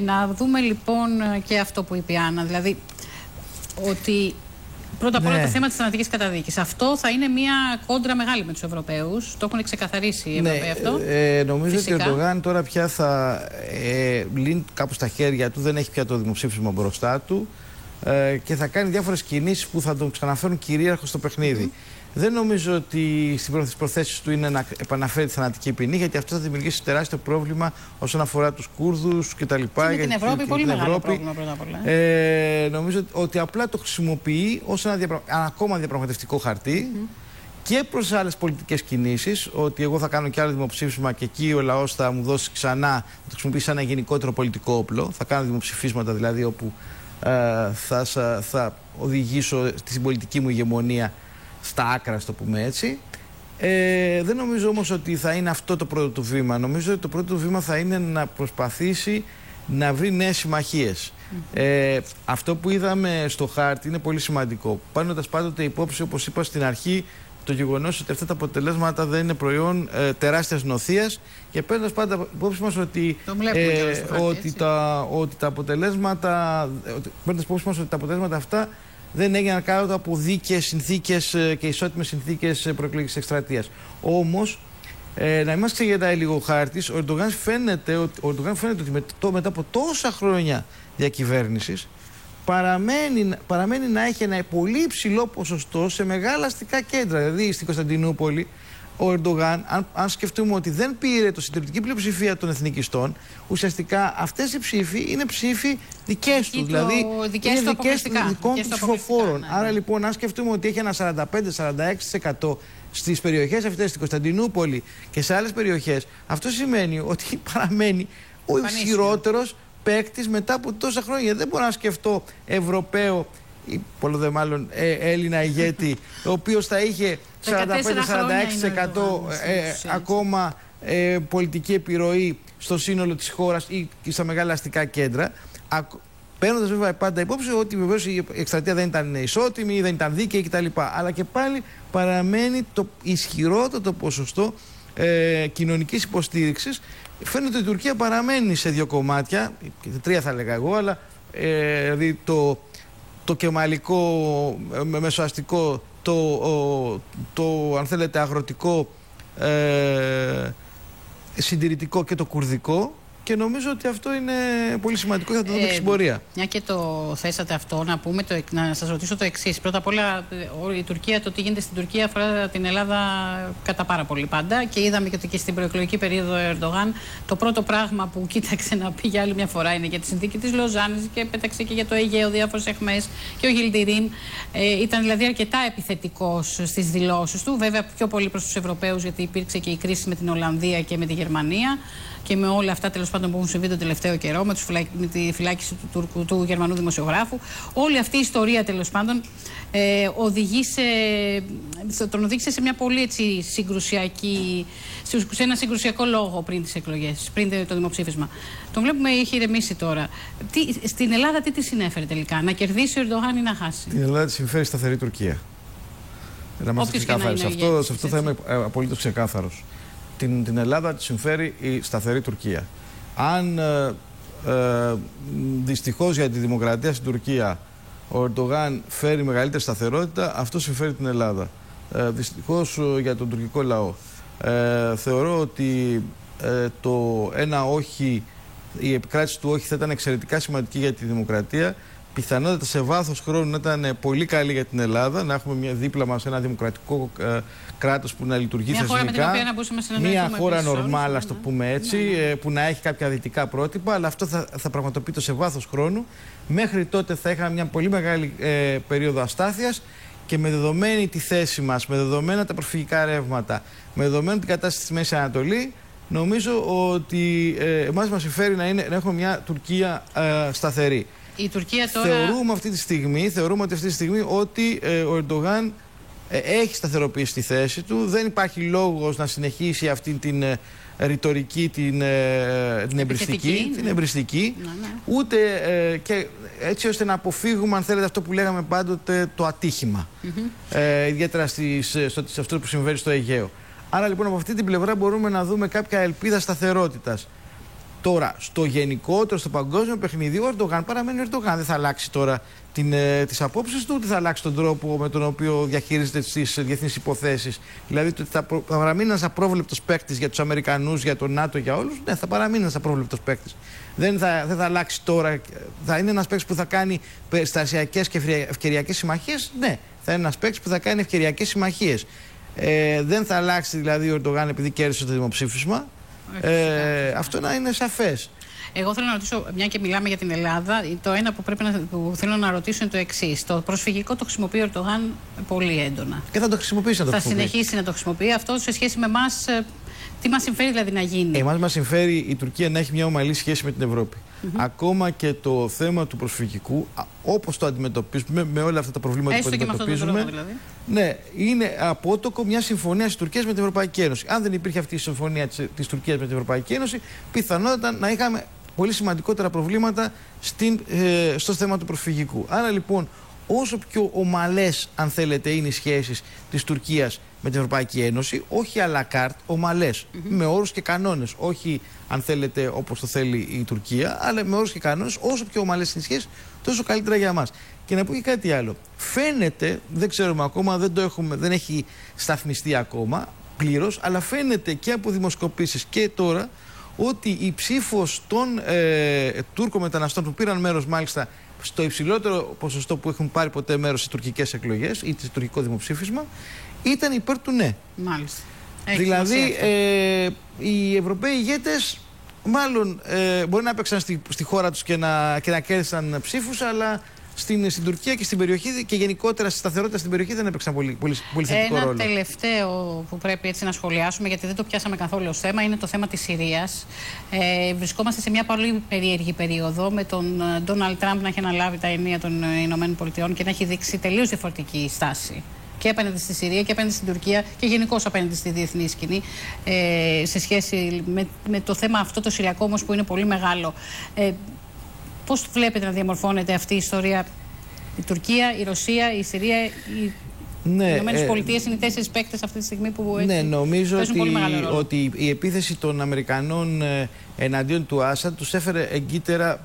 Να δούμε λοιπόν και αυτό που είπε η Άννα, δηλαδή ότι πρώτα απ' όλα το θέμα της θανατικής καταδίκης. Αυτό θα είναι μια κόντρα μεγάλη με τους Ευρωπαίους. Το έχουν ξεκαθαρίσει οι Ευρωπαίοι αυτό. Νομίζω ότι ο Ερντογάν τώρα πια θα λύνει κάπου στα χέρια του, δεν έχει πια το δημοψήφισμα μπροστά του και θα κάνει διάφορες κινήσεις που θα τον ξαναφέρουν κυρίαρχο στο παιχνίδι. Δεν νομίζω ότι στις προθέσεις του είναι να επαναφέρει τη θανατική ποινή, γιατί αυτό θα δημιουργήσει τεράστιο πρόβλημα όσον αφορά τους Κούρδους κτλ. Και την Ευρώπη, πολύ μεγάλο πρόβλημα πρώτα απ' όλα. Νομίζω ότι απλά το χρησιμοποιεί ως ένα ακόμα διαπραγματευτικό χαρτί και προς άλλες πολιτικές κινήσεις. Ότι εγώ θα κάνω και άλλο δημοψήφισμα και εκεί ο λαός θα μου δώσει ξανά, θα το χρησιμοποιήσει σαν ένα γενικότερο πολιτικό όπλο. Θα κάνω δημοψηφίσματα δηλαδή όπου θα οδηγήσω στην πολιτική μου ηγεμονία στα άκρα, το πούμε έτσι. Δεν νομίζω όμως ότι θα είναι αυτό το πρώτο του βήμα. Νομίζω ότι το πρώτο του βήμα θα είναι να προσπαθήσει να βρει νέες συμμαχίες. Αυτό που είδαμε στο χάρτη είναι πολύ σημαντικό. Παίρνοντας πάντοτε υπόψη, όπως είπα στην αρχή, το γεγονός ότι αυτά τα αποτελέσματα δεν είναι προϊόν τεράστιας νοθείας και παίρνοντας πάντα υπόψη μας ότι, τα αποτελέσματα αυτά δεν έγιναν κάτω από δίκαιες συνθήκες και ισότιμες συνθήκες προεκλογικής εκστρατείας. Όμως, να μην ξεγελάει λίγο ο χάρτης, ο Ερντογάν φαίνεται ότι μετά από τόσα χρόνια διακυβέρνησης παραμένει να έχει ένα πολύ υψηλό ποσοστό σε μεγάλα αστικά κέντρα. Δηλαδή στην Κωνσταντινούπολη, ο Ερντογάν, αν σκεφτούμε ότι δεν πήρε το συντριπτική πλειοψηφία των εθνικιστών, ουσιαστικά αυτές οι ψήφοι είναι ψήφοι δικές του. Δηλαδή είναι δικές των δικών του ψηφοφόρων. Άρα λοιπόν, αν σκεφτούμε ότι έχει ένα 45-46% στις περιοχές αυτές, στην Κωνσταντινούπολη και σε άλλες περιοχές, αυτό σημαίνει ότι παραμένει ο ισχυρότερος παίκτης μετά από τόσα χρόνια. Δεν μπορώ να σκεφτώ Ευρωπαίο ή πολλό δε μάλλον Έλληνα ηγέτη, ο οποίος θα είχε 45-46% ακόμα πολιτική επιρροή στο σύνολο της χώρας ή στα μεγάλα αστικά κέντρα. Παίρνοντας βέβαια πάντα υπόψη ότι βεβαίως η εκστρατεία δεν ήταν ισότιμη, δεν ήταν δίκαιη κτλ. Αλλά και πάλι παραμένει το ισχυρότερο ποσοστό κοινωνικής υποστήριξης. Φαίνεται ότι η Τουρκία παραμένει σε δύο κομμάτια, τρία θα έλεγα εγώ, αλλά δηλαδή το κεμαλικό, μεσοαστικό, το αν θέλετε αγροτικό, συντηρητικό και το κουρδικό. Και νομίζω ότι αυτό είναι πολύ σημαντικό και θα το δούμε και στην πορεία. Μια και το θέσατε αυτό, να σας ρωτήσω το εξής. Πρώτα απ' όλα, η Τουρκία, το τι γίνεται στην Τουρκία αφορά την Ελλάδα κατά πάρα πολύ πάντα. Και είδαμε και ότι και στην προεκλογική περίοδο ο Ερντογάν το πρώτο πράγμα που κοίταξε να πει για άλλη μια φορά είναι για τη συνθήκη της Λοζάνης και πέταξε και για το Αιγαίο διάφορες αιχμές και ο Γιλντιρίν. Ήταν δηλαδή αρκετά επιθετικός στις δηλώσεις του. Βέβαια πιο πολύ προς τους Ευρωπαίους, γιατί υπήρξε και η κρίση με την Ολλανδία και με τη Γερμανία. Και με όλα αυτά τέλος πάντων που έχουν συμβεί τον τελευταίο καιρό, με τη φυλάκιση του Γερμανού δημοσιογράφου. Όλη αυτή η ιστορία τέλος πάντων τον οδήγησε σε μια πολύ έτσι, σε ένα συγκρουσιακό λόγο πριν τις εκλογές, πριν το δημοψήφισμα. Τον βλέπουμε, έχει ηρεμήσει τώρα. Στην Ελλάδα τι της συνέφερε τελικά, να κερδίσει ο Ερντογάν ή να χάσει? Την Ελλάδα της συμφέρει σταθερή Τουρκία. Να είμαστε ξεκάθαροι. Σε αυτό θα είμαι απολύτως ξεκάθαρος. Την Ελλάδα της συμφέρει η σταθερή Τουρκία. Αν δυστυχώς για τη δημοκρατία στην Τουρκία ο Ερντογάν φέρει μεγαλύτερη σταθερότητα, αυτό συμφέρει την Ελλάδα. Δυστυχώς για τον τουρκικό λαό. Θεωρώ ότι το ένα όχι, η επικράτηση του όχι θα ήταν εξαιρετικά σημαντική για τη δημοκρατία. Πιθανότατα σε βάθος χρόνου να ήταν πολύ καλή για την Ελλάδα, να έχουμε δίπλα μας ένα δημοκρατικό κράτος που να λειτουργεί θεσμικά. Μια χώρα νορμάλ, ας το πούμε έτσι, που να έχει κάποια δυτικά πρότυπα, αλλά αυτό θα πραγματοποιείται σε βάθος χρόνου. Μέχρι τότε θα είχαμε μια πολύ μεγάλη περίοδο αστάθειας και με δεδομένη τη θέση μας, με δεδομένα τα προσφυγικά ρεύματα, με δεδομένη την κατάσταση στη Μέση Ανατολή, νομίζω ότι εμάς μας συμφέρει να έχουμε μια Τουρκία σταθερή. Η Τουρκία τώρα... Θεωρούμε αυτή τη στιγμή ότι ο Ερντογάν έχει σταθεροποιήσει τη θέση του. Δεν υπάρχει λόγος να συνεχίσει αυτή την ρητορική, την εμπριστική, ούτε και έτσι ώστε να αποφύγουμε, αν θέλετε, αυτό που λέγαμε πάντοτε, το ατύχημα. Ιδιαίτερα σε αυτό που συμβαίνει στο Αιγαίο. Άρα λοιπόν από αυτή την πλευρά μπορούμε να δούμε κάποια ελπίδα σταθερότητας. Τώρα, στο γενικότερο, στο παγκόσμιο παιχνίδι, ο Ερντογάν παραμένει ο Ερντογάν. Δεν θα αλλάξει τώρα τις απόψεις του, ούτε θα αλλάξει τον τρόπο με τον οποίο διαχειρίζεται τις διεθνείς υποθέσεις. Δηλαδή, θα παραμείνει ένας απρόβλεπτος παίκτης για τους Αμερικανούς, για τον ΝΑΤΟ, για όλους. Ναι, θα παραμείνει ένας απρόβλεπτος παίκτης. Δεν θα αλλάξει τώρα. Θα είναι ένας παίκτης που θα κάνει περιστασιακές και ευκαιριακές συμμαχίες. Ναι, θα είναι ένας παίκτης που θα κάνει ευκαιριακές συμμαχίες. Δεν θα αλλάξει δηλαδή ο Ερντογάν επειδή κέρδισε το δημοψήφισμα. Αυτό να είναι σαφές. Εγώ θέλω να ρωτήσω, μια και μιλάμε για την Ελλάδα, το ένα που θέλω να ρωτήσω είναι το εξής. Το προσφυγικό το χρησιμοποιεί ο Ερντογάν πολύ έντονα. Και θα το χρησιμοποιήσει να το χρησιμοποιήσει. Θα συνεχίσει να το χρησιμοποιεί. Αυτό σε σχέση με εμάς, τι μας συμφέρει δηλαδή να γίνει? Εμάς μας συμφέρει η Τουρκία να έχει μια ομαλή σχέση με την Ευρώπη. Ακόμα και το θέμα του προσφυγικού, όπως το αντιμετωπίζουμε, με όλα αυτά τα προβλήματα που αντιμετωπίζουμε. Και με αυτό το δηλαδή. Ναι, είναι απότοκο μια συμφωνία της Τουρκίας με την Ευρωπαϊκή Ένωση. Αν δεν υπήρχε αυτή η συμφωνία της Τουρκίας με την Ευρωπαϊκή Ένωση, πιθανότατα να είχαμε πολύ σημαντικότερα προβλήματα στο θέμα του προσφυγικού. Άρα λοιπόν, όσο πιο ομαλές, αν θέλετε, είναι οι σχέσεις της Τουρκίας με την Ευρωπαϊκή Ένωση, όχι à la carte, ομαλές, με όρους και κανόνες. Όχι, αν θέλετε, όπως το θέλει η Τουρκία, αλλά με όρους και κανόνες. Όσο πιο ομαλές είναι οι σχέσεις, τόσο καλύτερα για μας. Και να πω και κάτι άλλο. Φαίνεται, δεν ξέρουμε ακόμα, δεν έχει σταθμιστεί ακόμα πλήρως, αλλά φαίνεται και από δημοσκοπήσεις και τώρα ότι η ψήφος των Τούρκων μεταναστών που πήραν μέρος μάλιστα στο υψηλότερο ποσοστό που έχουν πάρει ποτέ μέρος σε τουρκικές εκλογές ή σε τουρκικό δημοψήφισμα, ήταν υπέρ του ναι. Μάλιστα. Δηλαδή, οι Ευρωπαίοι ηγέτες μάλλον μπορεί να έπαιξαν στη χώρα τους και να κέρδισαν ψήφους, αλλά στην Τουρκία και στην περιοχή και γενικότερα στη σταθερότητα στην περιοχή δεν έπαιξαν πολύ θετικό ρόλο. Ένα τελευταίο που πρέπει έτσι να σχολιάσουμε, γιατί δεν το πιάσαμε καθόλου ως θέμα, είναι το θέμα της Συρίας. Βρισκόμαστε σε μια πολύ περίεργη περίοδο, με τον Ντόναλντ Τραμπ να έχει αναλάβει τα ενία των Ηνωμένων Πολιτειών και να έχει δείξει τελείως διαφορετική στάση και απέναντι στη Συρία και απέναντι στην Τουρκία και γενικώς απέναντι στη διεθνή σκηνή, σε σχέση με το θέμα αυτό το συριακό όμως που είναι πολύ μεγάλο. Πώς βλέπετε να διαμορφώνεται αυτή η ιστορία? Η Τουρκία, η Ρωσία, η Συρία, οι Ηνωμένες Πολιτείες είναι οι τέσσερις παίκτες αυτή τη στιγμή που έτσι, νομίζω πολύ μεγάλο ρόλο. ότι η επίθεση των Αμερικανών εναντίον του Άσαντ τους έφερε εγκύτερα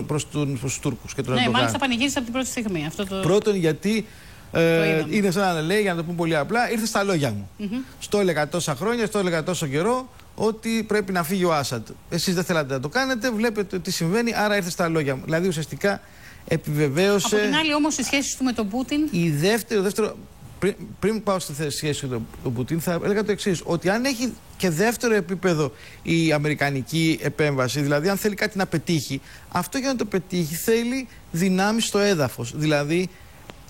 προς τους Τούρκους και τον Ερντογάν. Μάλιστα πανηγύρισε από την πρώτη στιγμή. Πρώτον γιατί είναι σαν να λέει, για να το πούμε πολύ απλά, ήρθε στα λόγια μου. Στο έλεγα τόσα χρόνια, στο έλεγα τόσο καιρό, ότι πρέπει να φύγει ο Άσαντ. Εσείς δεν θέλατε να το κάνετε, βλέπετε τι συμβαίνει, άρα ήρθε στα λόγια μου. Δηλαδή ουσιαστικά επιβεβαίωσε. Από την άλλη όμως οι σχέσεις του με τον Πούτιν. Πριν πάω στη σχέση με τον Πούτιν, θα έλεγα το εξής: ότι αν έχει και δεύτερο επίπεδο η αμερικανική επέμβαση, δηλαδή αν θέλει κάτι να πετύχει, αυτό για να το πετύχει θέλει δυνάμεις στο έδαφος. Δηλαδή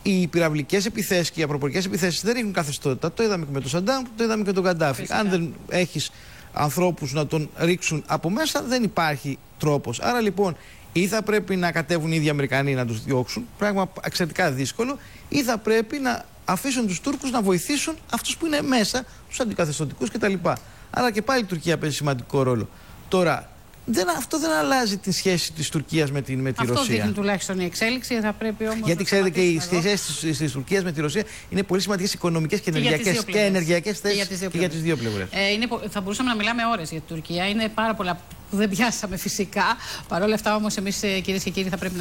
οι πυραυλικές επιθέσεις και οι απροπορικές επιθέσεις δεν ρίχνουν καθεστότητα. Το είδαμε και με τον Σαντάμ, το είδαμε και με τον Καντάφη. Αν δεν έχεις ανθρώπους να τον ρίξουν από μέσα, δεν υπάρχει τρόπος. Άρα λοιπόν, ή θα πρέπει να κατέβουν οι ίδιοι Αμερικανοί να τους διώξουν, πράγμα εξαιρετικά δύσκολο, ή θα πρέπει να αφήσουν τους Τούρκους να βοηθήσουν αυτούς που είναι μέσα, τους αντικαθεστωτικούς κτλ. Άρα και πάλι η Τουρκία παίζει σημαντικό ρόλο. Τώρα, αυτό δεν αλλάζει τη σχέση της Τουρκίας με τη Ρωσία. Αυτό δείχνει τουλάχιστον η εξέλιξη. Θα πρέπει όμως. Γιατί ξέρετε και οι σχέσεις της Τουρκίας με τη Ρωσία είναι πολύ σημαντικές οικονομικές και ενεργειακές θέσεις και για τις δύο πλευρές. Θα μπορούσαμε να μιλάμε ώρες για την Τουρκία. Είναι πάρα πολλά που δεν πιάσαμε φυσικά. Παρ' όλα αυτά όμως εμείς, κυρίες και κύριοι, θα πρέπει να